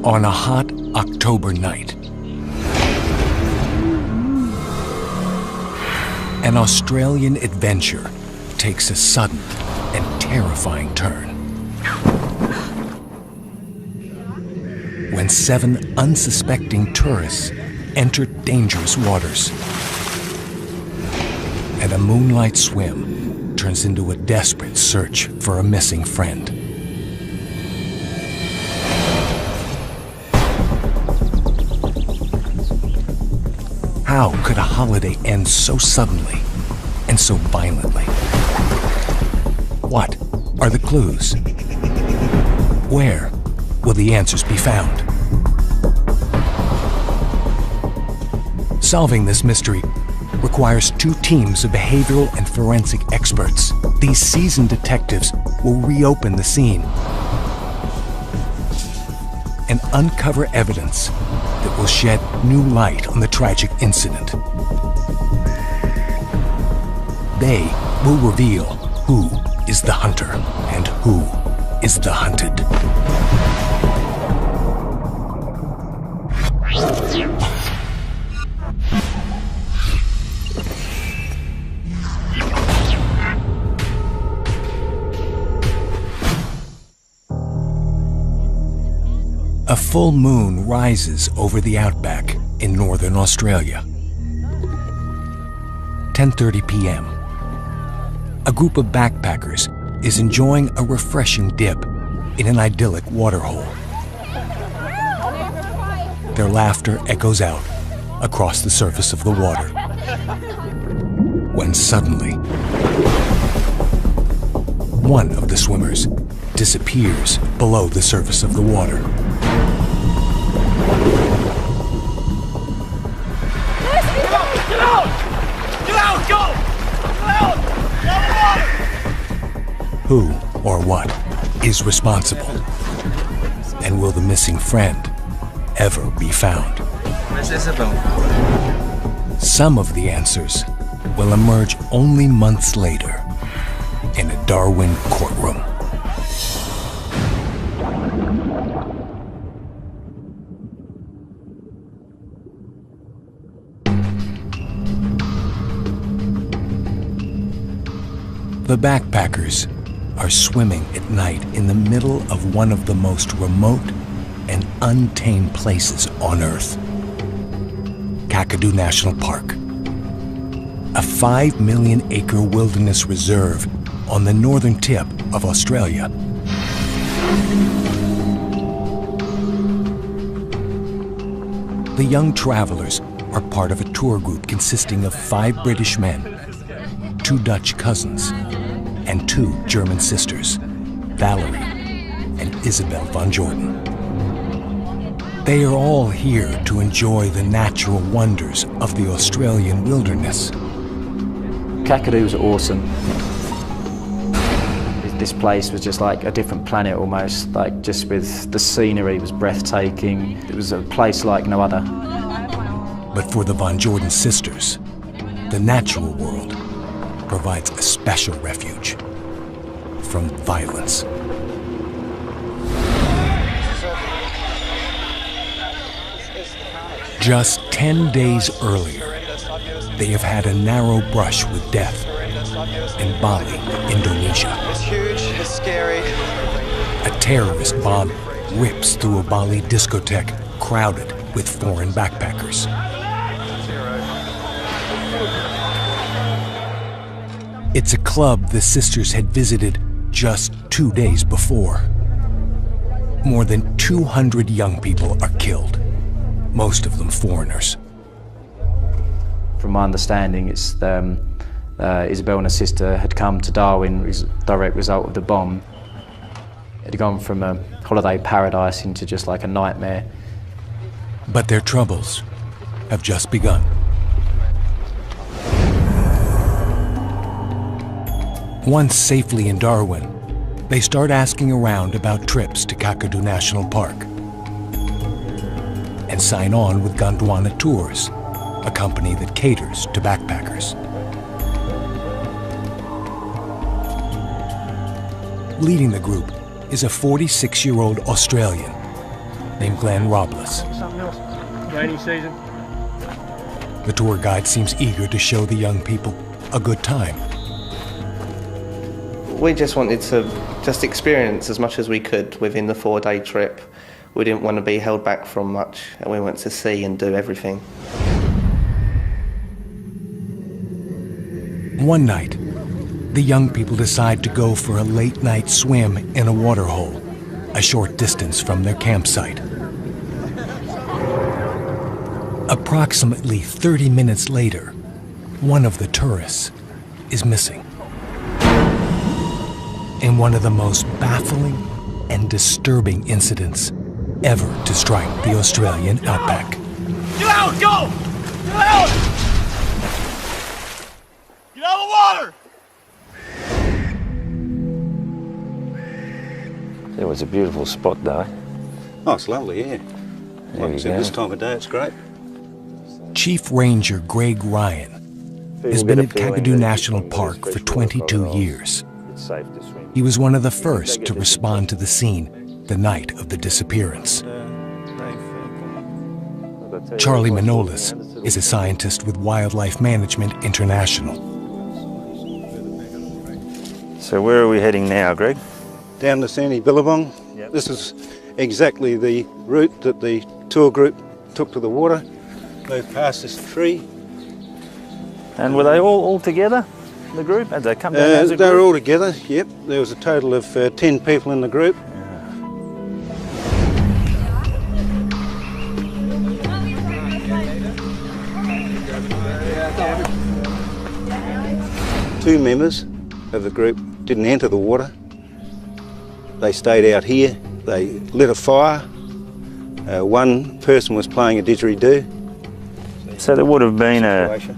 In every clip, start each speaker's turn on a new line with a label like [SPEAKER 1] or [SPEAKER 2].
[SPEAKER 1] On a hot October night, an Australian adventure takes a sudden and terrifying turn. When 7 unsuspecting tourists enter dangerous waters, and a moonlight swim turns into a desperate search for a missing friend. How could a holiday end so suddenly and so violently? What are the clues? Where will the answers be found? Solving this mystery requires 2 teams of behavioral and forensic experts. These seasoned detectives will reopen the scene and uncover evidence that will shed new light on the tragic incident. They will reveal who is the hunter and who is the hunted. A full moon rises over the outback in northern Australia. 10:30 p.m. A group of backpackers is enjoying a refreshing dip in an idyllic waterhole. Their laughter echoes out across the surface of the water. When suddenly, one of the swimmers disappears below the surface of the water.
[SPEAKER 2] Get out! Get out! Go! Get out!
[SPEAKER 1] Who or what is responsible? And will the missing friend ever be found?
[SPEAKER 3] Where's Isabel?
[SPEAKER 1] Some of the answers will emerge only months later in a Darwin courtroom. The backpackers are swimming at night in the middle of one of the most remote and untamed places on Earth. Kakadu National Park, a 5 million acre wilderness reserve on the northern tip of Australia. The young travelers are part of a tour group consisting of 5 British men, 2 Dutch cousins, and 2 German sisters, Valerie and Isabel von Jordan. They are all here to enjoy the natural wonders of the Australian wilderness.
[SPEAKER 4] Kakadu was awesome. This place was just like a different planet almost, like just with the scenery was breathtaking. It was a place like no other.
[SPEAKER 1] But for the Von Jordan sisters, the natural world provides a special refuge from violence. Just 10 days earlier, they have had a narrow brush with death in Bali, Indonesia.
[SPEAKER 3] It's huge, it's scary.
[SPEAKER 1] A terrorist bomb rips through a Bali discotheque crowded with foreign backpackers. It's a club the sisters had visited just 2 days before. More than 200 young people are killed, most of them foreigners.
[SPEAKER 4] From my understanding, it's Isabel and her sister had come to Darwin as a direct result of the bomb. It had gone from a holiday paradise into just like a nightmare.
[SPEAKER 1] But their troubles have just begun. Once safely in Darwin, they start asking around about trips to Kakadu National Park and sign on with Gondwana Tours, a company that caters to backpackers. Leading the group is a 46-year-old Australian, named Glenn Robles.
[SPEAKER 2] Something else. Rainy season.
[SPEAKER 1] The tour guide seems eager to show the young people a good time.
[SPEAKER 3] We just wanted to just experience as much as we could within the 4-day trip. We didn't want to be held back from much, and we went to see and do everything.
[SPEAKER 1] One night, the young people decide to go for a late-night swim in a waterhole, a short distance from their campsite. Approximately 30 minutes later, one of the tourists is missing. In one of the most baffling and disturbing incidents ever to strike the Australian outback.
[SPEAKER 2] Get out! Go! Get out! Get out of the water!
[SPEAKER 5] It was a beautiful spot though.
[SPEAKER 6] Oh, it's lovely, yeah. Like I said, this time of day it's great.
[SPEAKER 1] Chief Ranger Greg Ryan has been at Kakadu National Park for 22 years.
[SPEAKER 5] It's safe to swim.
[SPEAKER 1] He was one of the first to respond to the scene the night of the disappearance. Charlie Manolis is a scientist with Wildlife Management International.
[SPEAKER 5] So where are we heading now, Greg?
[SPEAKER 6] Down the sandy billabong.
[SPEAKER 5] Yep.
[SPEAKER 6] This is exactly the route that the tour group took to the water. Moved past this tree.
[SPEAKER 5] And were they all together, the group? Had they come down as a
[SPEAKER 6] They were
[SPEAKER 5] group?
[SPEAKER 6] all together, yep. There was a total of 10 people in the group. Two members of the group didn't enter the water. They stayed out here. They lit a fire. One person was playing a didgeridoo.
[SPEAKER 5] So there would have been
[SPEAKER 6] Situation.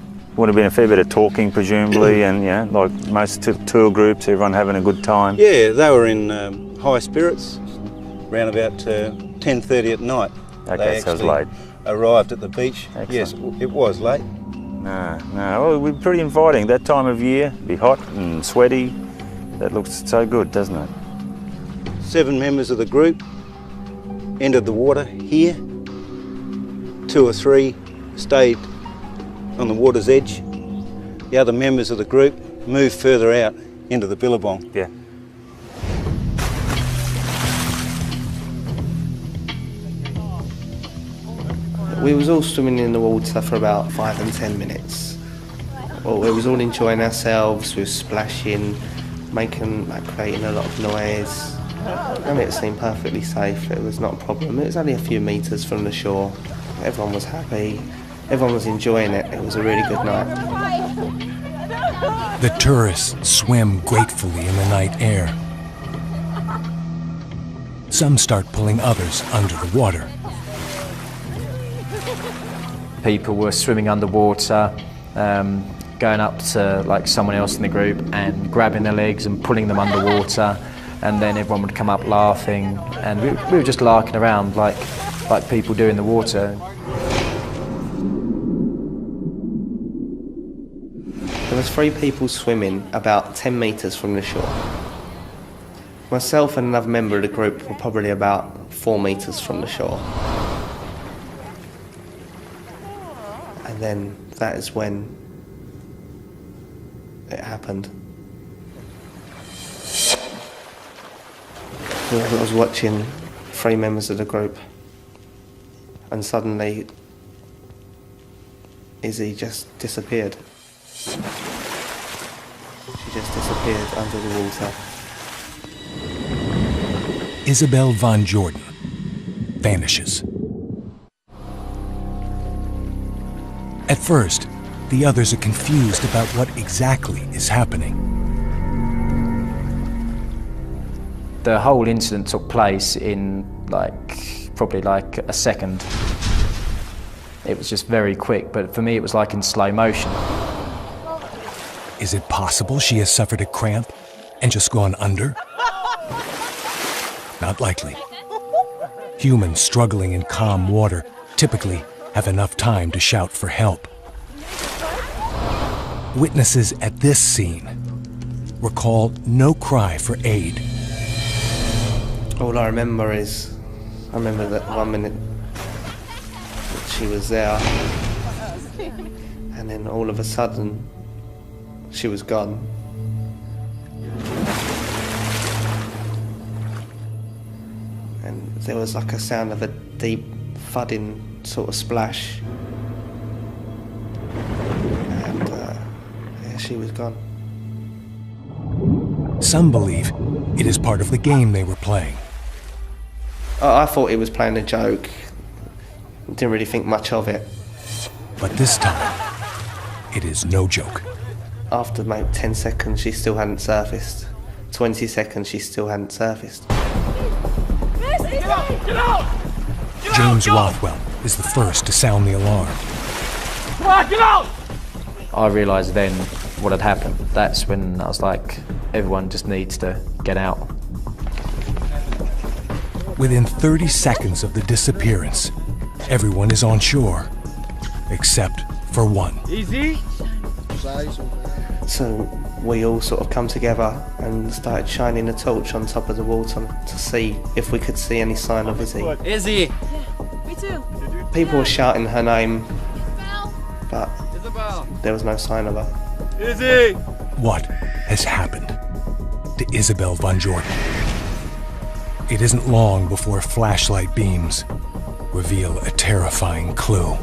[SPEAKER 5] a fair bit of talking, presumably, and yeah, like most tour groups, everyone having a good time.
[SPEAKER 6] Yeah, they were in high spirits. Around about 10:30 at night.
[SPEAKER 5] Okay,
[SPEAKER 6] They
[SPEAKER 5] so it was
[SPEAKER 6] actually
[SPEAKER 5] late.
[SPEAKER 6] arrived at the beach.
[SPEAKER 5] Excellent.
[SPEAKER 6] Yes, it was late.
[SPEAKER 5] No. Well, it would be pretty inviting. That time of year, be hot and sweaty. That looks so good, doesn't it?
[SPEAKER 6] 7 members of the group entered the water here. 2 or 3 stayed on the water's edge. The other members of the group moved further out into the billabong.
[SPEAKER 5] Yeah.
[SPEAKER 3] We was all swimming in the water for about 5 and 10 minutes. Well, we was all enjoying ourselves, we was splashing, creating a lot of noise. And it seemed perfectly safe, it was not a problem. It was only a few metres from the shore. Everyone was happy, everyone was enjoying it. It was a really good night.
[SPEAKER 1] The tourists swim gratefully in the night air. Some start pulling others under the water.
[SPEAKER 4] People were swimming underwater, going up to like someone else in the group and grabbing their legs and pulling them underwater, and then everyone would come up laughing, and we were just larking around like people do in the water.
[SPEAKER 3] There was 3 people swimming about 10 metres from the shore. Myself and another member of the group were probably about 4 metres from the shore. And then that is when it happened. I was watching 3 members of the group, and suddenly Izzy just disappeared. She just disappeared under the water.
[SPEAKER 1] Isabel Von Jordan vanishes. At first, the others are confused about what exactly is happening.
[SPEAKER 4] The whole incident took place in probably a second. It was just very quick, but for me it was like in slow motion.
[SPEAKER 1] Is it possible she has suffered a cramp and just gone under? Not likely. Humans struggling in calm water typically have enough time to shout for help. Witnesses at this scene recall no cry for aid.
[SPEAKER 3] All I remember is I remember that 1 minute that she was there, and then all of a sudden she was gone. And there was like a sound of a deep thudding sort of splash, and yeah, she was gone.
[SPEAKER 1] Some believe it is part of the game they were playing.
[SPEAKER 3] I thought he was playing a joke. Didn't really think much of it.
[SPEAKER 1] But this time, it is no joke.
[SPEAKER 3] After maybe 10 seconds, she still hadn't surfaced. 20 seconds, she still hadn't surfaced.
[SPEAKER 2] Get out! Get out!
[SPEAKER 1] James Rothwell is the first to sound the alarm.
[SPEAKER 2] Come on, get out!
[SPEAKER 4] I realised then what had happened. That's when I was like, everyone just needs to get out.
[SPEAKER 1] Within 30 seconds of the disappearance, everyone is on shore, except for one.
[SPEAKER 2] Easy.
[SPEAKER 3] So we all sort of come together and started shining a torch on top of the water to see if we could see any sign of Izzy.
[SPEAKER 2] Izzy.
[SPEAKER 7] Me too.
[SPEAKER 3] People were shouting her name, but
[SPEAKER 2] Isabel.
[SPEAKER 3] there was no sign of her.
[SPEAKER 2] Izzy.
[SPEAKER 1] What has happened to Isabel Van Jordan? It isn't long before flashlight beams reveal a terrifying clue.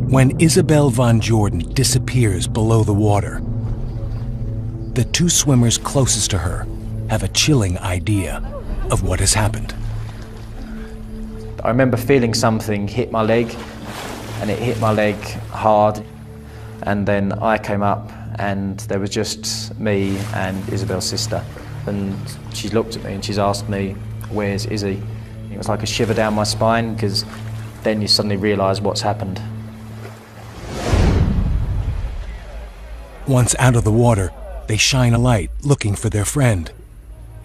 [SPEAKER 1] When Isabel Van Jordan disappears below the water, the two swimmers closest to her have a chilling idea of what has happened.
[SPEAKER 4] I remember feeling something hit my leg, and it hit my leg hard. And then I came up and there was just me and Isabel's sister. And she looked at me and she's asked me, "Where's Izzy?" It was like a shiver down my spine, because then you suddenly realise what's happened.
[SPEAKER 1] Once out of the water, they shine a light looking for their friend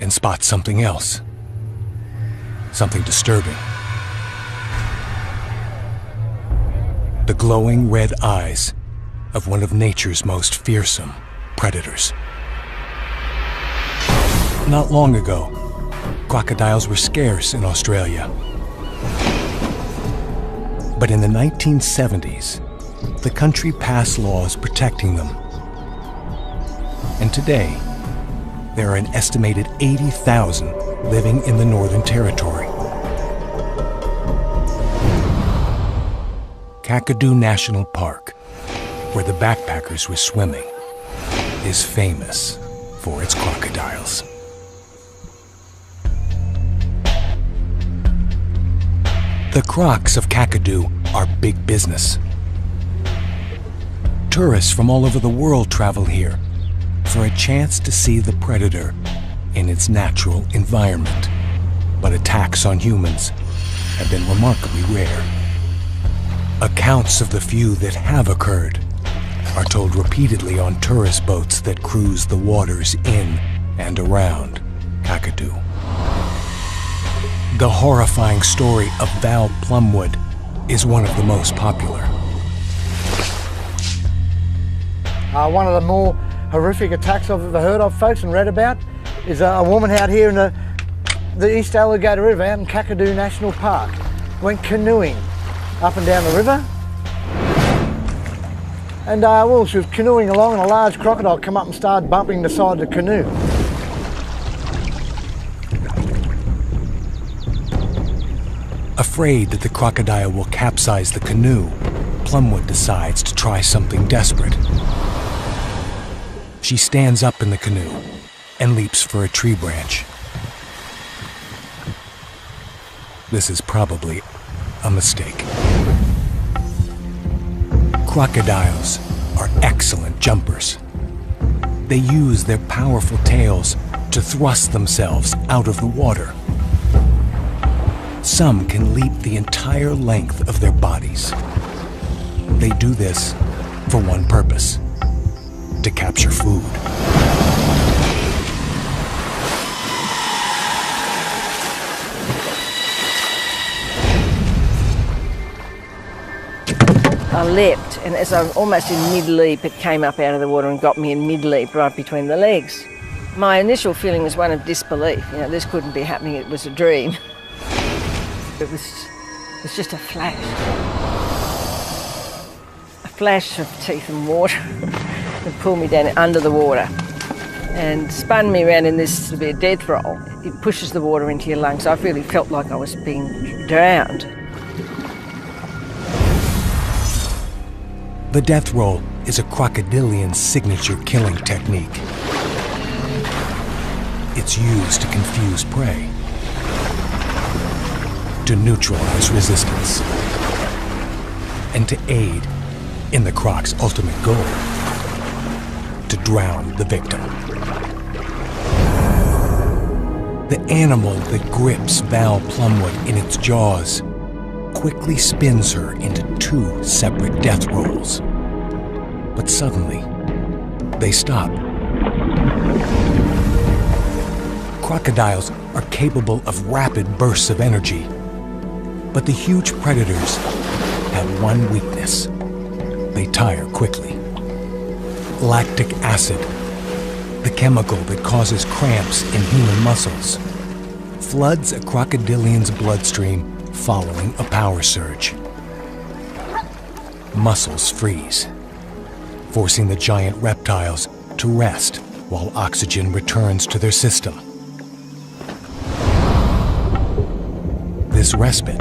[SPEAKER 1] and spot something else. Something disturbing. The glowing red eyes of one of nature's most fearsome predators. Not long ago, crocodiles were scarce in Australia. But in the 1970s, the country passed laws protecting them. And today, there are an estimated 80,000 living in the Northern Territory. Kakadu National Park, where the backpackers were swimming, is famous for its crocodiles. The crocs of Kakadu are big business. Tourists from all over the world travel here for a chance to see the predator in its natural environment. But attacks on humans have been remarkably rare. Accounts of the few that have occurred are told repeatedly on tourist boats that cruise the waters in and around Kakadu. The horrifying story of Val Plumwood is one of the most popular.
[SPEAKER 8] One of the more horrific attacks I've ever heard of, folks, and read about, is a woman out here in the East Alligator River out in Kakadu National Park. Went canoeing up and down the river. And well, she was canoeing along and a large crocodile came up and started bumping the side of the canoe.
[SPEAKER 1] Afraid that the crocodile will capsize the canoe, Plumwood decides to try something desperate. She stands up in the canoe and leaps for a tree branch. This is probably a mistake. Crocodiles are excellent jumpers. They use their powerful tails to thrust themselves out of the water. Some can leap the entire length of their bodies. They do this for one purpose: to capture food.
[SPEAKER 7] I leapt, and as I'm almost in mid-leap, it came up out of the water and got me in mid-leap right between the legs. My initial feeling was one of disbelief. You know, this couldn't be happening, it was a dream. It was just a flash. A flash of teeth and water that pulled me down under the water and spun me around in this to be a death roll. It pushes the water into your lungs. I really felt like I was being drowned.
[SPEAKER 1] The death roll is a crocodilian signature killing technique. It's used to confuse prey, to neutralize resistance, and to aid in the croc's ultimate goal, to drown the victim. The animal that grips Val Plumwood in its jaws quickly spins her into two separate death rolls. But suddenly, they stop. Crocodiles are capable of rapid bursts of energy, but the huge predators have one weakness. They tire quickly. Lactic acid, the chemical that causes cramps in human muscles, floods a crocodilian's bloodstream following a power surge. Muscles freeze, forcing the giant reptiles to rest while oxygen returns to their system. This respite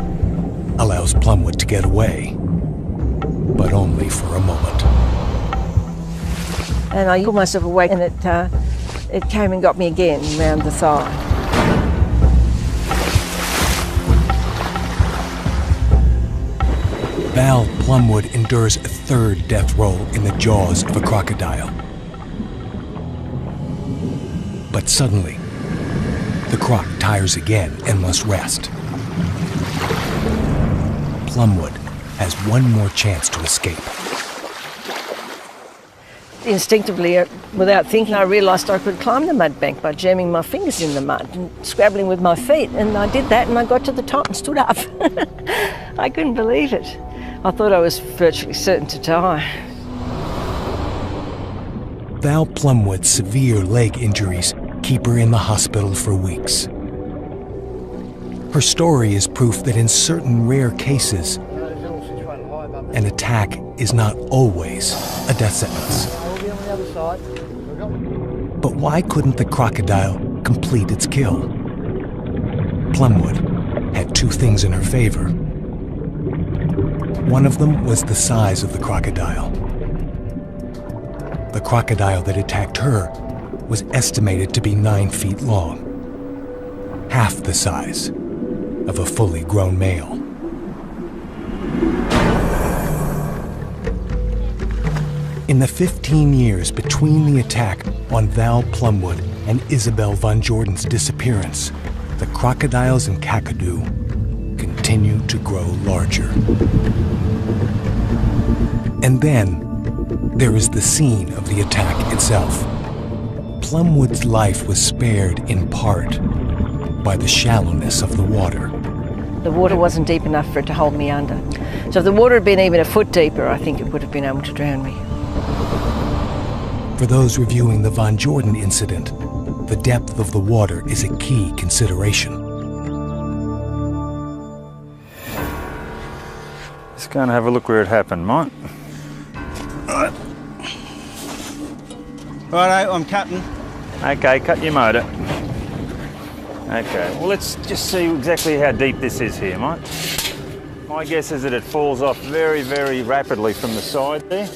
[SPEAKER 1] allows Plumwood to get away, but only for a moment.
[SPEAKER 7] And I pulled myself awake, and it came and got me again round the thigh.
[SPEAKER 1] Val Plumwood endures a third death roll in the jaws of a crocodile. But suddenly, the croc tires again and must rest. Plumwood has one more chance to escape.
[SPEAKER 7] Instinctively, without thinking, I realised I could climb the mud bank by jamming my fingers in the mud and scrabbling with my feet. And I did that, and I got to the top and stood up. I couldn't believe it. I thought I was virtually certain to die.
[SPEAKER 1] Val Plumwood's severe leg injuries keep her in the hospital for weeks. Her story is proof that in certain rare cases, an attack is not always a death sentence. But why couldn't the crocodile complete its kill? Plumwood had two things in her favor. One of them was the size of the crocodile. The crocodile that attacked her was estimated to be 9 feet long, half the size of a fully grown male. In the 15 years between the attack on Val Plumwood and Isabel Van Jordan's disappearance, the crocodiles in Kakadu continue to grow larger. And then there is the scene of the attack itself. Plumwood's life was spared in part by the shallowness of the water.
[SPEAKER 7] The water wasn't deep enough for it to hold me under. So if the water had been even a foot deeper, I think it would have been able to drown me.
[SPEAKER 1] For those reviewing the Van Jordan incident, the depth of the water is a key consideration.
[SPEAKER 5] Let's go and have a look where it happened, mate.
[SPEAKER 6] Righto, I'm cutting.
[SPEAKER 5] Okay, cut your motor. Okay, well let's just see exactly how deep this is here, mate. My guess is that it falls off very, very rapidly from the side there.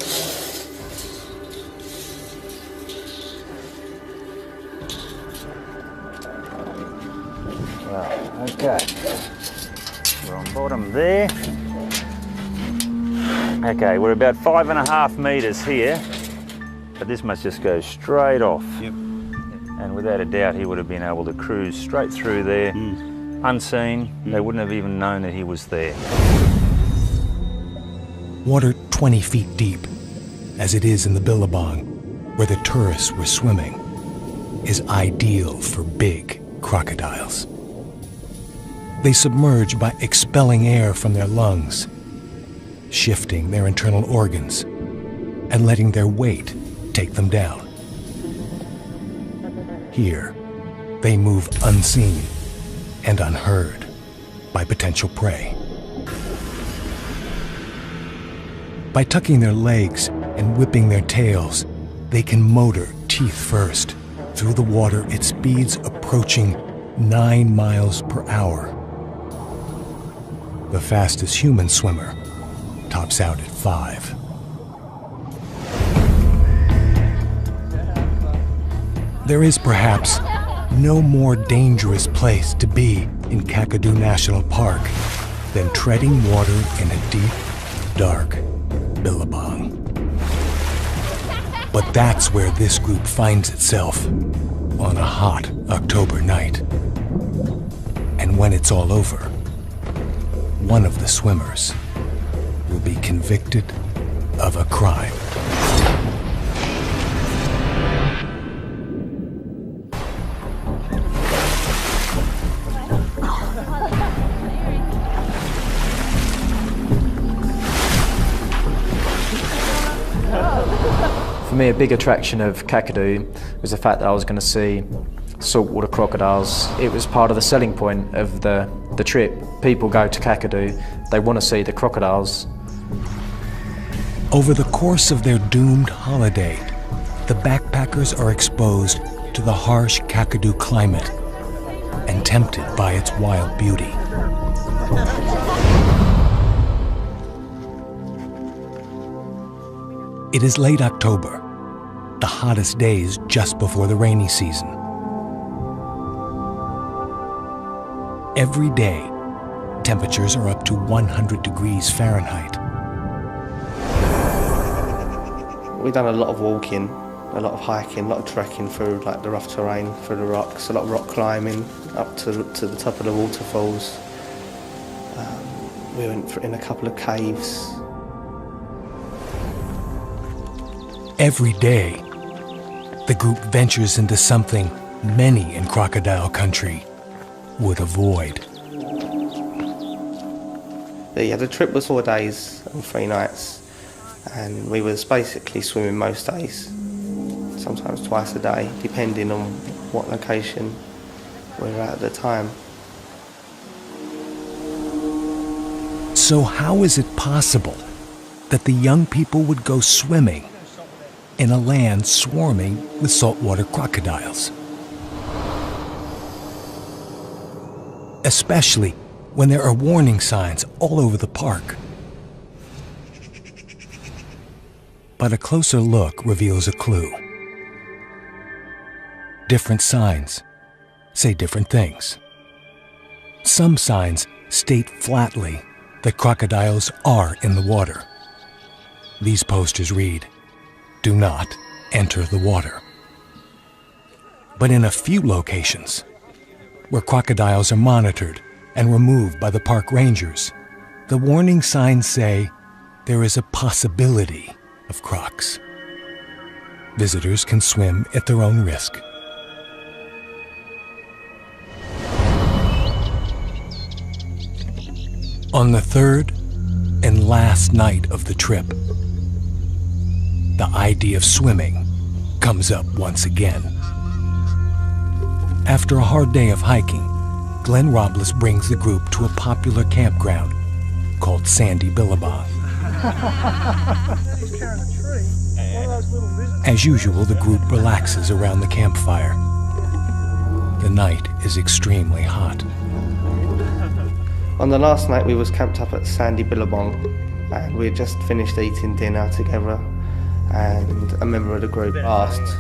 [SPEAKER 5] Well, okay. We're on bottom there. Okay, we're about 5.5 metres here, but this must just go straight off.
[SPEAKER 6] Yep.
[SPEAKER 5] And without a doubt, he would have been able to cruise straight through there, unseen. They wouldn't have even known that he was there.
[SPEAKER 1] Water 20 feet deep, as it is in the Billabong, where the tourists were swimming, is ideal for big crocodiles. They submerge by expelling air from their lungs, shifting their internal organs and letting their weight take them down. Here, they move unseen and unheard by potential prey. By tucking their legs and whipping their tails, they can motor teeth first through the water at speeds approaching 9 miles per hour. The fastest human swimmer tops out at 5. There is perhaps no more dangerous place to be in Kakadu National Park than treading water in a deep, dark billabong. But that's where this group finds itself on a hot October night. And when it's all over, one of the swimmers will be convicted of a crime.
[SPEAKER 4] For me, a big attraction of Kakadu was the fact that I was going to see saltwater crocodiles. It was part of the selling point of the trip. People go to Kakadu, they want to see the crocodiles.
[SPEAKER 1] Over the course of their doomed holiday, the backpackers are exposed to the harsh Kakadu climate and tempted by its wild beauty. It is late October, the hottest days just before the rainy season. Every day, temperatures are up to 100 degrees Fahrenheit.
[SPEAKER 3] We've done a lot of walking, a lot of hiking, a lot of trekking through like the rough terrain, through the rocks, a lot of rock climbing up to the top of the waterfalls. We went in a couple of caves.
[SPEAKER 1] Every day, the group ventures into something many in crocodile country would avoid.
[SPEAKER 3] Yeah, the trip was 4 days and 3 nights, and we was basically swimming most days, sometimes twice a day, depending on what location we were at the time.
[SPEAKER 1] So how is it possible that the young people would go swimming in a land swarming with saltwater crocodiles? Especially when there are warning signs all over the park. But a closer look reveals a clue. Different signs say different things. Some signs state flatly that crocodiles are in the water. These posters read, "Do not enter the water." But in a few locations, where crocodiles are monitored and removed by the park rangers, the warning signs say there is a possibility of crocs. Visitors can swim at their own risk. On the third and last night of the trip, the idea of swimming comes up once again. After a hard day of hiking, Glenn Robles brings the group to a popular campground called Sandy Billabong. As usual, the group relaxes around the campfire. The night is extremely hot.
[SPEAKER 3] On the last night we was camped up at Sandy Billabong, and we had just finished eating dinner together, and a member of the group asked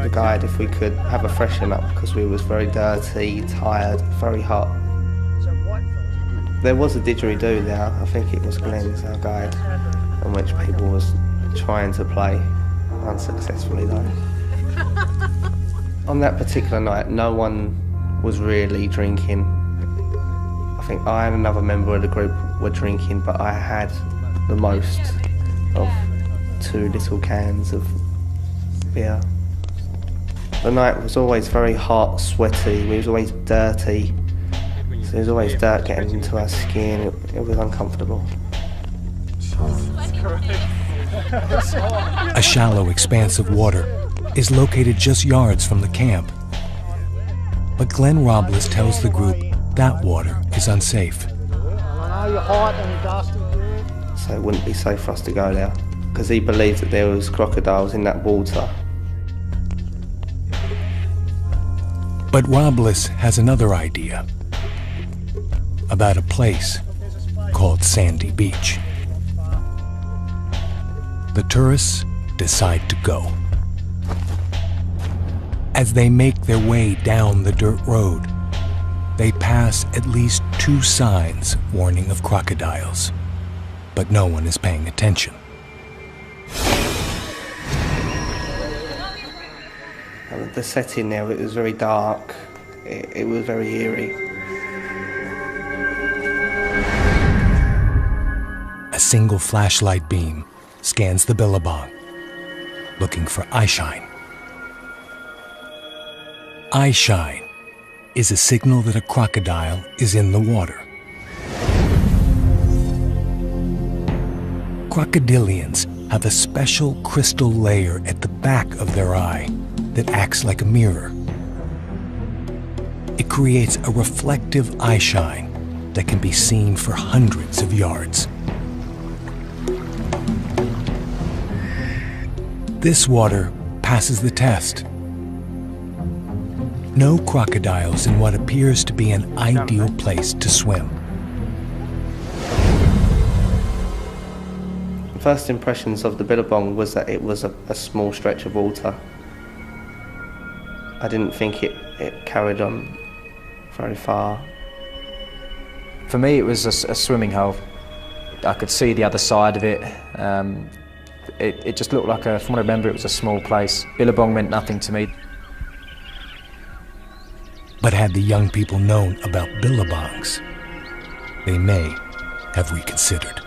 [SPEAKER 3] the guide if we could have a freshen up because we was very dirty, tired, very hot. There was a didgeridoo there, I think it was Glenn's, our guide, on which people was trying to play, unsuccessfully though. On that particular night, no one was really drinking. I think I and another member of the group were drinking, but I had the most of 2 little cans of beer. The night was always very hot, sweaty, we was always dirty, so there was always dirt getting into our skin, it was uncomfortable.
[SPEAKER 1] A shallow expanse of water is located just yards from the camp. But Glenn Robles tells the group that water is unsafe.
[SPEAKER 3] So it wouldn't be safe for us to go there, because he believed that there was crocodiles in that water.
[SPEAKER 1] But Robles has another idea about a place called Sandy Beach. The tourists decide to go. As they make their way down the dirt road, they pass at least 2 signs warning of crocodiles, but no one is paying attention.
[SPEAKER 3] The setting there, it was very dark, it was very eerie.
[SPEAKER 1] A single flashlight beam scans the billabong, looking for eyeshine. Eyeshine is a signal that a crocodile is in the water. Crocodilians have a special crystal layer at the back of their eye that acts like a mirror. It creates a reflective eyeshine that can be seen for hundreds of yards. This water passes the test. No crocodiles in what appears to be an ideal place to swim.
[SPEAKER 3] The first impressions of the billabong was that it was a small stretch of water. I didn't think it carried on very far.
[SPEAKER 4] For me, it was a swimming hole. I could see the other side of it. It just looked like, from what I remember, it was a small place. Billabong meant nothing to me.
[SPEAKER 1] But had the young people known about billabongs, they may have reconsidered.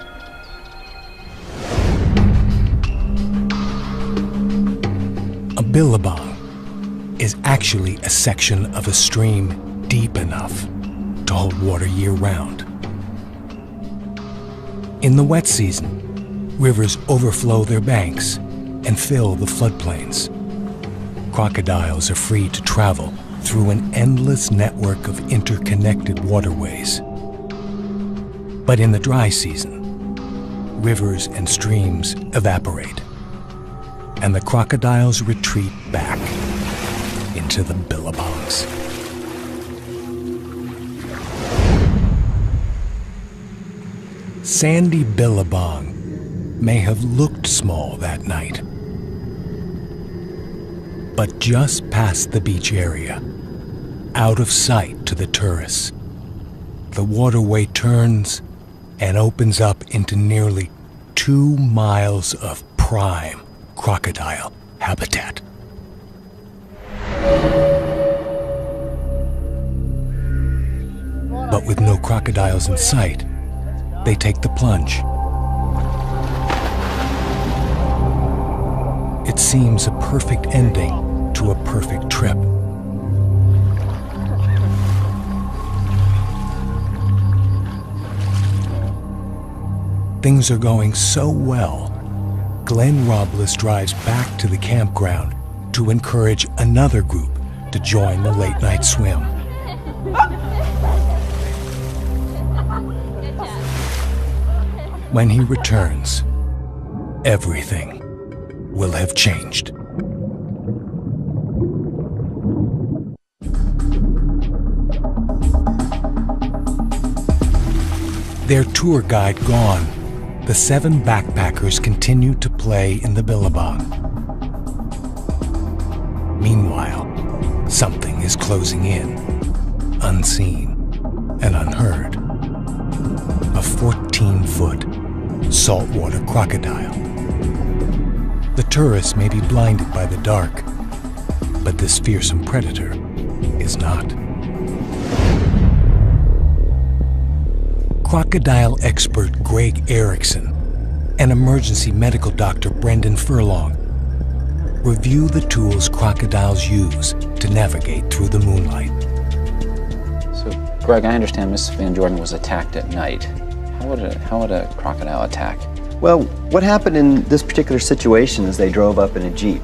[SPEAKER 1] A billabong is actually a section of a stream deep enough to hold water year-round. In the wet season, rivers overflow their banks and fill the floodplains. Crocodiles are free to travel through an endless network of interconnected waterways. But in the dry season, rivers and streams evaporate, and the crocodiles retreat back into the billabongs. Sandy Billabong may have looked small that night, but just past the beach area, out of sight to the tourists, the waterway turns and opens up into nearly 2 miles of prime crocodile habitat. But with no crocodiles in sight, they take the plunge. It seems a perfect ending to a perfect trip. Things are going so well, Glenn Robles drives back to the campground to encourage another group to join the late-night swim. When he returns, everything will have changed. Their tour guide gone, the 7 backpackers continue to play in the billabong. Meanwhile, something is closing in, unseen and unheard. A 14-foot saltwater crocodile. The tourists may be blinded by the dark, but this fearsome predator is not. Crocodile expert Greg Erickson and emergency medical doctor Brendan Furlong review the tools crocodiles use to navigate through the moonlight.
[SPEAKER 9] So, Greg, I understand Miss Van Jordan was attacked at night. How would a crocodile attack
[SPEAKER 10] Well, what happened in this particular situation is they drove up in a Jeep.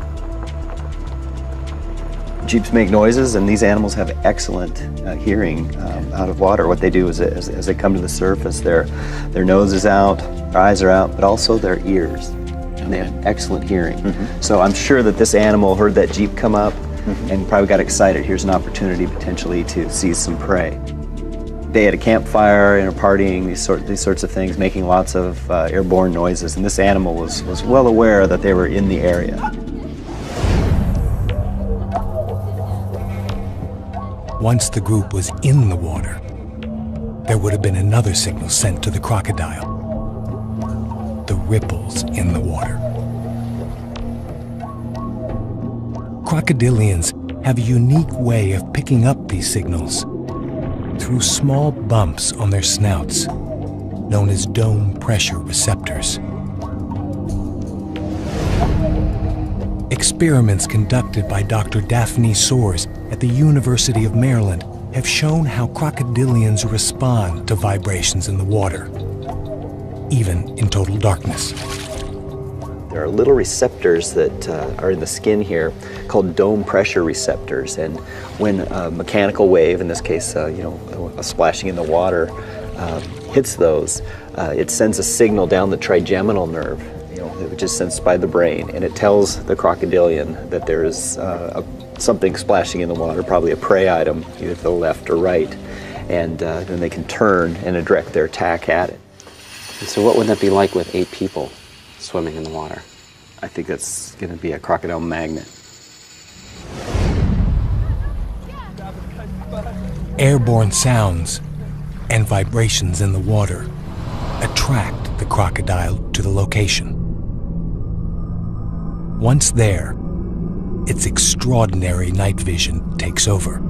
[SPEAKER 10] Jeeps make noises, and these animals have excellent hearing out of water. What they do is, as they come to the surface, their nose is out, their eyes are out, but also their ears. And they have excellent hearing. So I'm sure that this animal heard that Jeep come up and probably got excited. Here's an opportunity potentially to seize some prey. They had a campfire, partying, these sorts of things, making lots of airborne noises, and this animal was well aware that they were in the area.
[SPEAKER 1] Once the group was in the water, there would have been another signal sent to the crocodile. The ripples in the water. Crocodilians have a unique way of picking up these signals through small bumps on their snouts, known as dome pressure receptors. Experiments conducted by Dr. Daphne Soares at the University of Maryland have shown how crocodilians respond to vibrations in the water, even in total darkness.
[SPEAKER 10] There are little receptors that are in the skin here called dome pressure receptors, and when a mechanical wave, in this case, a splashing in the water, hits those, it sends a signal down the trigeminal nerve, which is sensed by the brain, and it tells the crocodilian that there is something splashing in the water, probably a prey item, either to the left or right, and then they can turn and direct their attack at it.
[SPEAKER 9] And so what would that be like with 8 people swimming in the water?
[SPEAKER 10] I think that's going to be a crocodile magnet.
[SPEAKER 1] Airborne sounds and vibrations in the water attract the crocodile to the location. Once there, its extraordinary night vision takes over.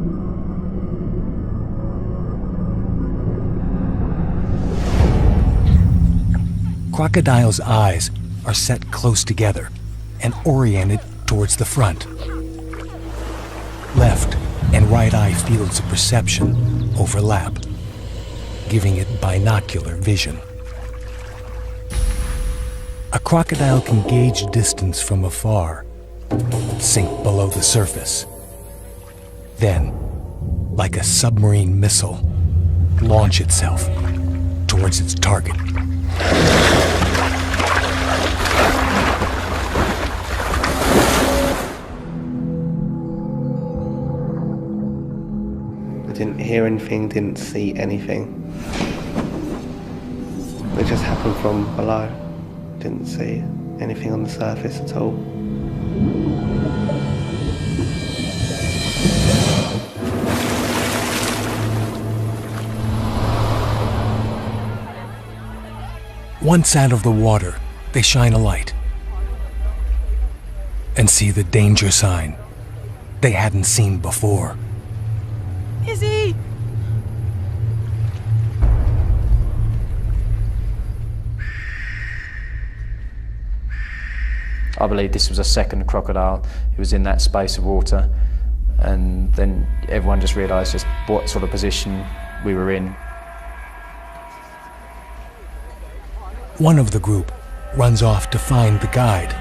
[SPEAKER 1] Crocodile's eyes are set close together and oriented towards the front. Left and right eye fields of perception overlap, giving it binocular vision. A crocodile can gauge distance from afar, sink below the surface. Then, like a submarine missile, launch itself towards its target.
[SPEAKER 3] I didn't hear anything, didn't see anything. It just happened from below. Didn't see anything on the surface at all.
[SPEAKER 1] Once out of the water, they shine a light and see the danger sign they hadn't seen before.
[SPEAKER 2] Izzy!
[SPEAKER 4] I believe this was a second crocodile who was in that space of water, and then everyone just realised just what sort of position we were in.
[SPEAKER 1] One of the group runs off to find the guide.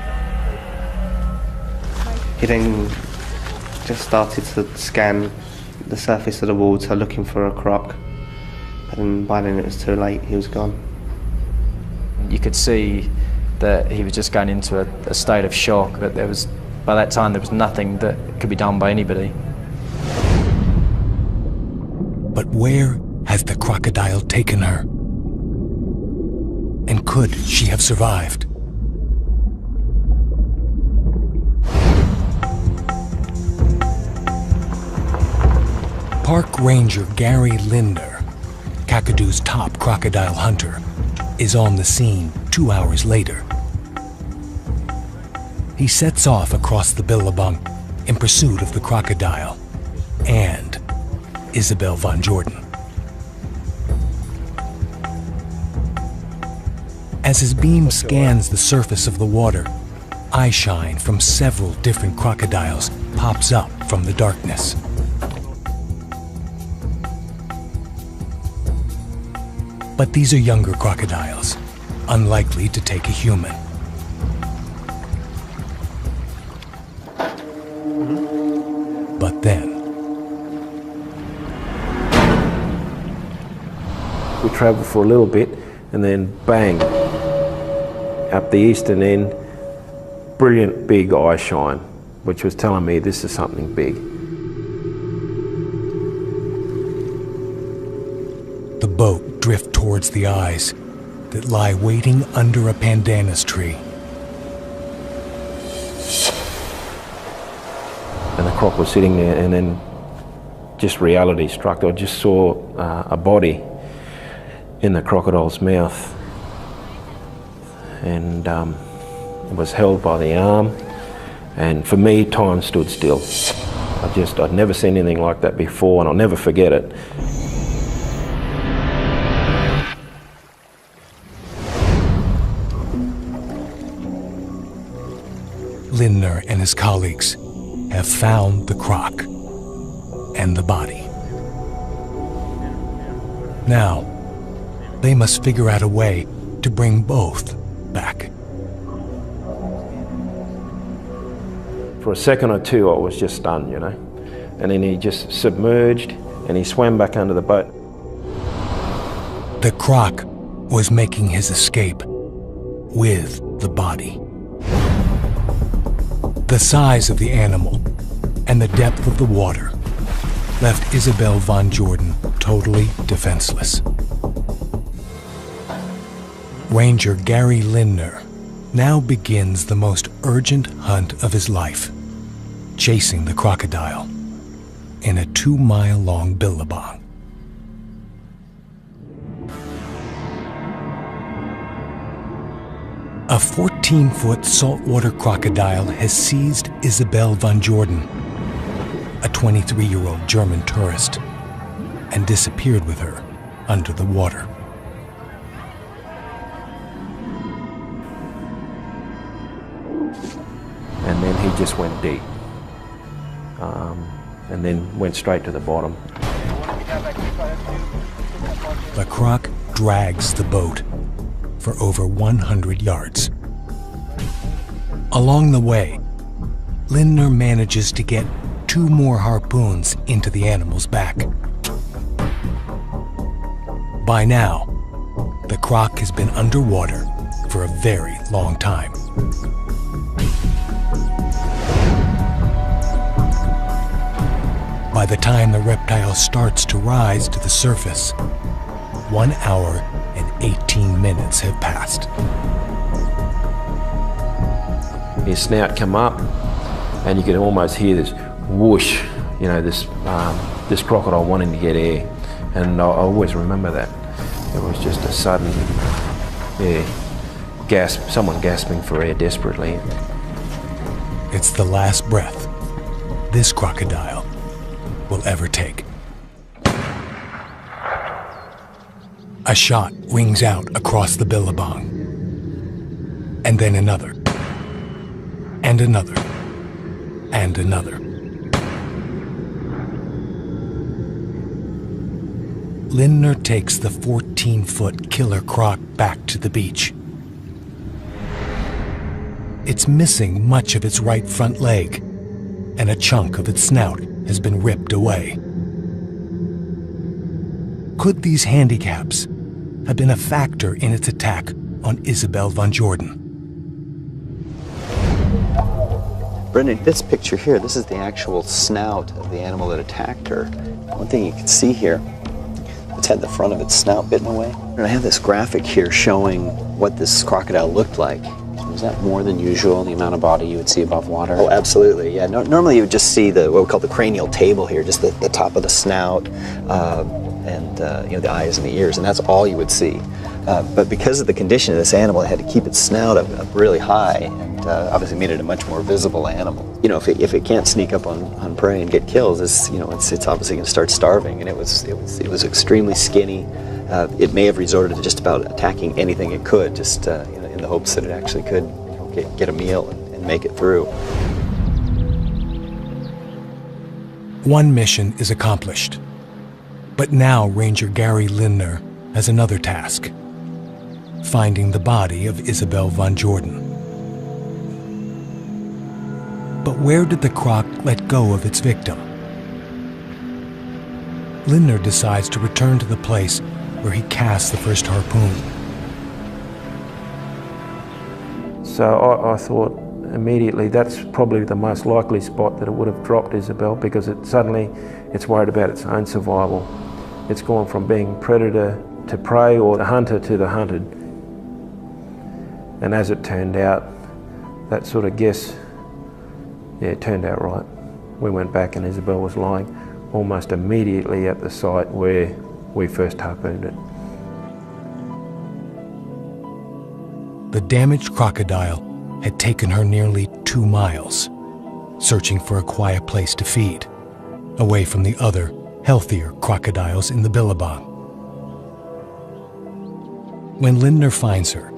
[SPEAKER 3] He then just started to scan the surface of the water looking for a croc, and by then it was too late, he was gone.
[SPEAKER 4] You could see that he was just going into a state of shock, that by that time there was nothing that could be done by anybody.
[SPEAKER 1] But where has the crocodile taken her? And could she have survived? Park Ranger Gary Linder, Kakadoo's top crocodile hunter, is on the scene 2 hours later. He sets off across the Billabong in pursuit of the crocodile and Isabel von Jordan. As his beam scans the surface of the water, eyeshine from several different crocodiles pops up from the darkness. But these are younger crocodiles, unlikely to take a human. But then,
[SPEAKER 11] we travelled for a little bit and then bang, up the eastern end, brilliant big eye shine, which was telling me this is something big.
[SPEAKER 1] the boat drifted towards the eyes that lie waiting under a pandanus tree.
[SPEAKER 11] And the croc was sitting there, and then just reality struck. I just saw a body in the crocodile's mouth, and it was held by the arm, and for me time stood still. I'd never seen anything like that before, and I'll never forget it.
[SPEAKER 1] Lindner and his colleagues have found the croc and the body. Now, they must figure out a way to bring both back.
[SPEAKER 11] For a second or two, I was just stunned, you know. And then he just submerged and he swam back under the boat.
[SPEAKER 1] The croc was making his escape with the body. The size of the animal and the depth of the water left Isabel von Jordan totally defenseless. Ranger Gary Lindner now begins the most urgent hunt of his life, chasing the crocodile in a 2-mile-long billabong. A 14-foot saltwater crocodile has seized Isabel von Jordan, a 23-year-old German tourist, and disappeared with her under the water.
[SPEAKER 11] And then he just went deep, and then went straight to the bottom.
[SPEAKER 1] The croc drags the boat for over 100 yards. Along the way, Lindner manages to get 2 more harpoons into the animal's back. By now, the croc has been underwater for a very long time. By the time the reptile starts to rise to the surface, 1 hour and 18 minutes have passed.
[SPEAKER 11] His snout come up, and you could almost hear this whoosh, you know, this crocodile wanting to get air. And I always remember that. It was just a sudden, gasp, someone gasping for air desperately.
[SPEAKER 1] It's the last breath this crocodile will ever take. A shot rings out across the billabong, and then another, and another, and another. Lindner takes the 14-foot killer croc back to the beach. It's missing much of its right front leg, and a chunk of its snout has been ripped away. Could these handicaps have been a factor in its attack on Isabel von Jordan?
[SPEAKER 10] Brendan, this picture here, this is the actual snout of the animal that attacked her. One thing you can see here, it's had the front of its snout bitten away. And I have this graphic here showing what this crocodile looked like.
[SPEAKER 9] Is that more than usual, the amount of body you would see above water?
[SPEAKER 10] Oh, absolutely, yeah. Normally you would just see what we call the cranial table here, just the top of the snout, and you know, the eyes and the ears, and that's all you would see. But because of the condition of this animal, it had to keep its snout up really high, and obviously made it a much more visible animal. You know, if it can't sneak up on prey and get kills, it's obviously going to start starving. And it was extremely skinny. It may have resorted to just about attacking anything it could, just in the hopes that it actually could get a meal and make it through.
[SPEAKER 1] One mission is accomplished, but now Ranger Gary Lindner has another task. finding the body of Isabel von Jordan. But where did the croc let go of its victim? Lindner decides to return to the place where he cast the first harpoon.
[SPEAKER 11] So I thought immediately that's probably the most likely spot that it would have dropped Isabel, because it's worried about its own survival. It's gone from being predator to prey, or the hunter to the hunted. And as it turned out, that sort of guess, it turned out right. We went back and Isabel was lying almost immediately at the site where we first harpooned it.
[SPEAKER 1] The damaged crocodile had taken her nearly 2 miles, searching for a quiet place to feed, away from the other, healthier crocodiles in the billabong. When Lindner finds her,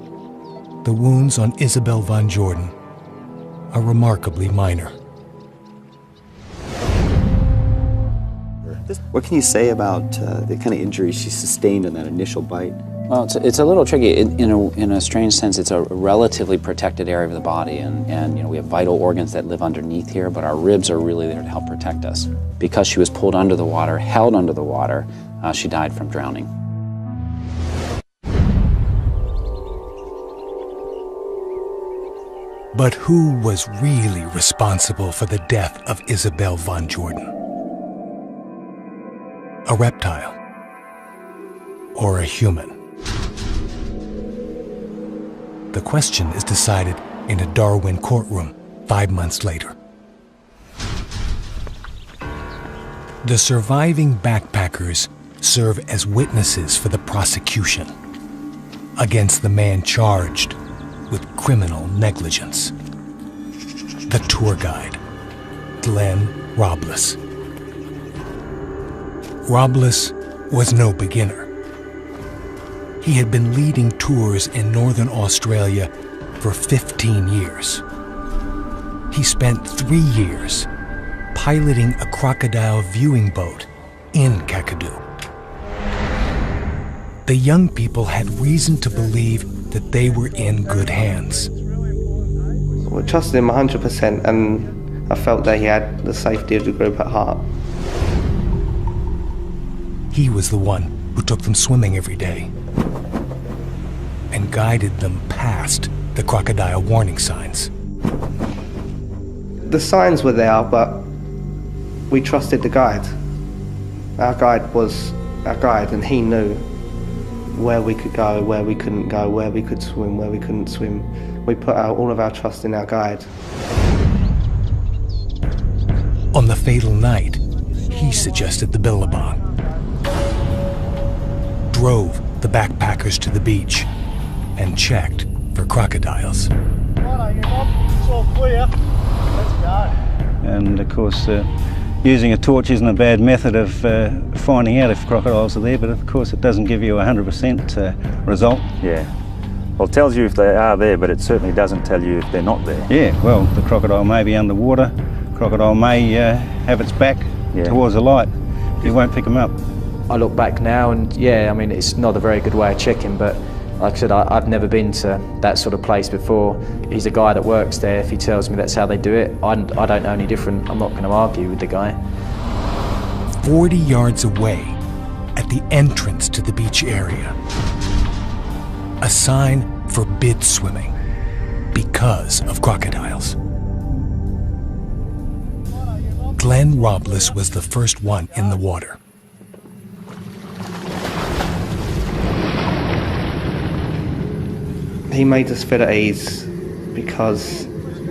[SPEAKER 1] the wounds on Isabel von Jordan are remarkably minor.
[SPEAKER 10] What can you say about the kind of injuries she sustained in that initial bite?
[SPEAKER 9] Well, it's a little tricky. In a strange sense, it's a relatively protected area of the body, and you know, we have vital organs that live underneath here, but our ribs are really there to help protect us. Because she was pulled under the water, held under the water, she died from drowning.
[SPEAKER 1] But who was really responsible for the death of Isabel von Jordan? A reptile or a human? The question is decided in a Darwin courtroom 5 months later. The surviving backpackers serve as witnesses for the prosecution against the man charged with criminal negligence. The tour guide, Glenn Robles. Robles was no beginner. He had been leading tours in northern Australia for 15 years. He spent 3 years piloting a crocodile viewing boat in Kakadu. The young people had reason to believe that they were in good hands.
[SPEAKER 3] We trusted him 100%, and I felt that he had the safety of the group at heart.
[SPEAKER 1] He was the one who took them swimming every day and guided them past the crocodile warning signs.
[SPEAKER 3] The signs were there, but we trusted the guide. Our guide was our guide, and he knew where we could go, where we couldn't go, where we could swim, where we couldn't swim. We put all of our trust in our guide.
[SPEAKER 1] On the fatal night, he suggested the billabong, drove the backpackers to the beach, and checked for crocodiles.
[SPEAKER 8] It's all clear. Let's go.
[SPEAKER 6] And of course, using a torch isn't a bad method of finding out if crocodiles are there, but of course it doesn't give you a 100% result.
[SPEAKER 5] Yeah. Well, it tells you if they are there, but it certainly doesn't tell you if they're not there.
[SPEAKER 6] Yeah, well, the crocodile may be underwater. Crocodile may have its back towards the light. You won't pick them up.
[SPEAKER 4] I look back now and yeah, I mean, it's not a very good way of checking, but like I said, I've never been to that sort of place before. He's a guy that works there. If he tells me that's how they do it, I don't know any different. I'm not going to argue with the guy.
[SPEAKER 1] 40 yards away, at the entrance to the beach area, a sign forbids swimming because of crocodiles. Glenn Robles was the first one in the water.
[SPEAKER 3] He made us feel at ease because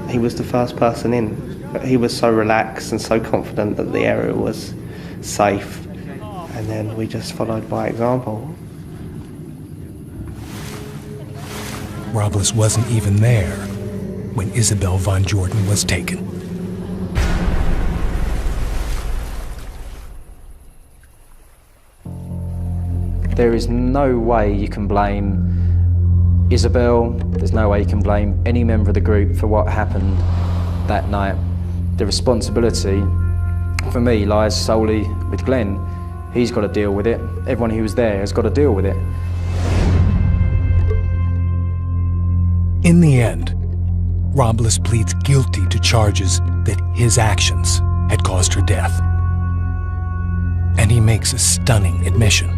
[SPEAKER 3] he was the first person in. He was so relaxed and so confident that the area was safe, and then we just followed by example.
[SPEAKER 1] Robles wasn't even there when Isabel von Jordan was taken.
[SPEAKER 4] There is no way you can blame Isabel, there's no way you can blame any member of the group for what happened that night. The responsibility, for me, lies solely with Glenn. He's got to deal with it. Everyone who was there has got to deal with it.
[SPEAKER 1] In the end, Robles pleads guilty to charges that his actions had caused her death. And he makes a stunning admission.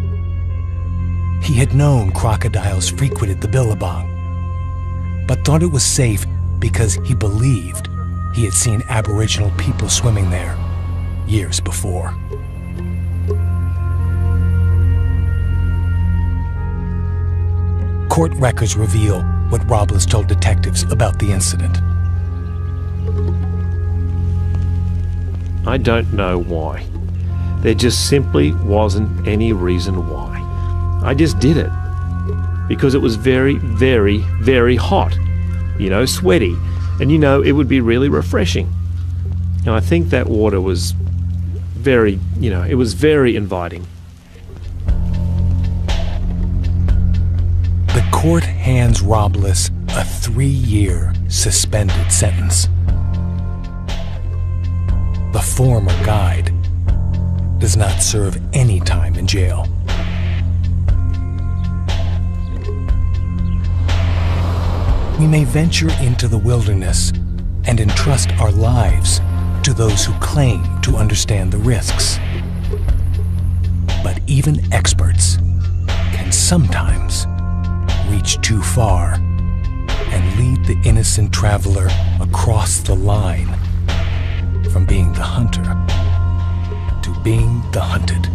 [SPEAKER 1] He had known crocodiles frequented the billabong, but thought it was safe because he believed he had seen Aboriginal people swimming there years before. Court records reveal what Robles told detectives about the incident.
[SPEAKER 12] I don't know why. There just simply wasn't any reason why. I just did it because it was very, very, very hot, sweaty, and it would be really refreshing. And I think that water was very, it was very inviting.
[SPEAKER 1] The court hands Robles a 3-year suspended sentence. The former guide does not serve any time in jail. We may venture into the wilderness and entrust our lives to those who claim to understand the risks. But even experts can sometimes reach too far and lead the innocent traveler across the line from being the hunter to being the hunted.